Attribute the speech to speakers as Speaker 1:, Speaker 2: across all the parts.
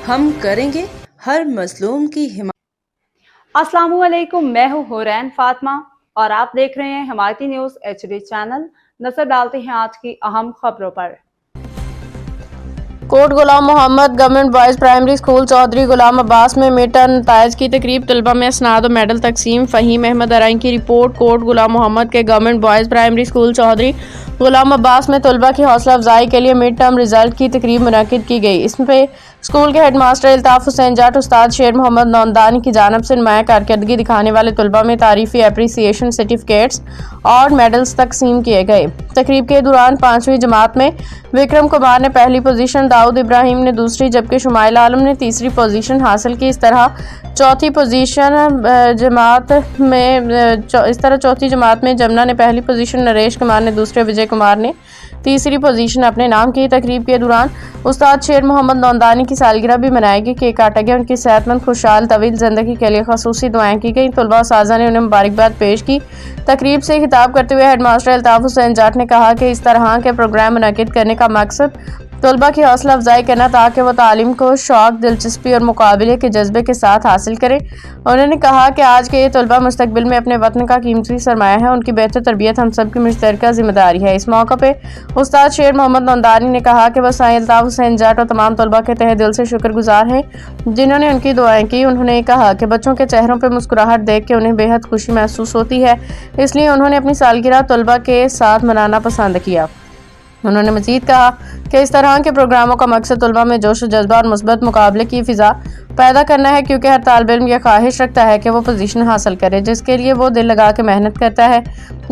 Speaker 1: ہم کریں گے ہر مظلوم کی حمایت۔
Speaker 2: السلام علیکم، میں ہوں حورین فاطمہ اور آپ دیکھ رہے ہیں حمایتی نیوز HD چینل۔ نظر ڈالتے ہیں آج کی اہم خبروں پر۔
Speaker 3: Kot Ghulam Muhammad government boys primary school Chaudhry Ghulam Abbas میں میڈ ٹرم نتائج کی تقریب، طلبہ میں اسناد و میڈل تقسیم۔ فہیم احمد ارائیں کی رپورٹ۔ کوٹ غلام محمد کے government boys primary school Chaudhry Ghulam Abbas میں طلبہ کی حوصلہ افزائی کے لیے میڈ ٹرم رزلٹ کی تقریب منعقد کی گئی۔ اس میں اسکول کے ہیڈ ماسٹر الطاف حسین جٹ، استاد شیر محمد نوندانی کی جانب سے نمایاں کارکردگی دکھانے والے طلبہ میں تعریفی اپریسیشن سرٹیفکیٹس اور میڈلز تقسیم کیے گئے۔ تقریب کے دوران 5ویں جماعت میں وکرم کمار نے پہلی پوزیشن، داؤد ابراہیم نے دوسری جبکہ شمائل عالم نے تیسری پوزیشن حاصل کی۔ اس طرح چوتھی جماعت میں جمنا نے پہلی پوزیشن، نریش کمار نے دوسری، وجے کمار نے تیسری پوزیشن اپنے نام کی۔ تقریب کے دوران استاد شیر محمد نوندانی کی سالگرہ بھی منائی گئی، کیک کاٹا گیا، ان کی صحت مند خوشحال طویل زندگی کے لیے خصوصی دعائیں کی گئیں۔ طلبہ و اساتذہ نے انہیں مبارکباد پیش کی۔ تقریب سے خطاب کرتے ہوئے ہیڈ ماسٹر الطاف حسین جٹ نے کہا کہ اس طرح کے پروگرام منعقد کرنے کا مقصد طلبہ کی حوصلہ افزائی کرنا تاکہ وہ تعلیم کو شوق، دلچسپی اور مقابلے کے جذبے کے ساتھ حاصل کریں۔ انہوں نے کہا کہ آج کے یہ طلبہ مستقبل میں اپنے وطن کا قیمتی سرمایہ ہے، ان کی بہتر تربیت ہم سب کی مشترکہ ذمہ داری ہے۔ اس موقع پہ استاد شیر محمد نوندانی نے کہا کہ وہ سائیں الطاف حسین جٹ اور تمام طلبہ کے تہہ دل سے شکر گزار ہیں جنہوں نے ان کی دعائیں کی۔ انہوں نے کہا کہ بچوں کے چہروں پہ مسکراہٹ دیکھ کے انہیں بے حد خوشی محسوس ہوتی ہے، اس لیے انہوں نے اپنی سالگرہ طلبہ کے ساتھ منانا پسند کیا۔ انہوں نے مزید کہا کہ اس طرح کے پروگراموں کا مقصد طلبہ میں جوش و جذبہ اور مثبت مقابلے کی فضا پیدا کرنا ہے، کیونکہ ہر طالب علم یہ خواہش رکھتا ہے کہ وہ پوزیشن حاصل کرے جس کے لیے وہ دل لگا کے محنت کرتا ہے۔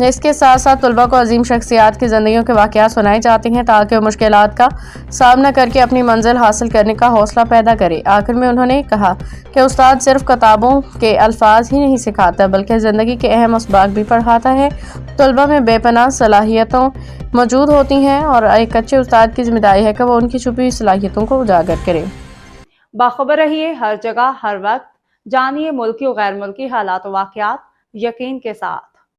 Speaker 3: اس کے ساتھ ساتھ طلبہ کو عظیم شخصیات کی زندگیوں کے واقعات سنائے جاتے ہیں تاکہ وہ مشکلات کا سامنا کر کے اپنی منزل حاصل کرنے کا حوصلہ پیدا کرے۔ آخر میں انہوں نے کہا کہ استاد صرف کتابوں کے الفاظ ہی نہیں سکھاتا بلکہ زندگی کے اہم اسباق بھی پڑھاتا ہے۔ طلبہ میں بے پناہ صلاحیتوں موجود ہوتی ہیں اور ایک اچھے استاد کی ذمہ داری ہے کہ وہ ان کی چھپی ہوئی صلاحیتوں کو اجاگر کرے۔
Speaker 2: باخبر رہیے ہر جگہ ہر وقت، جانیے ملکی و غیر ملکی حالات و واقعات یقین کے ساتھ۔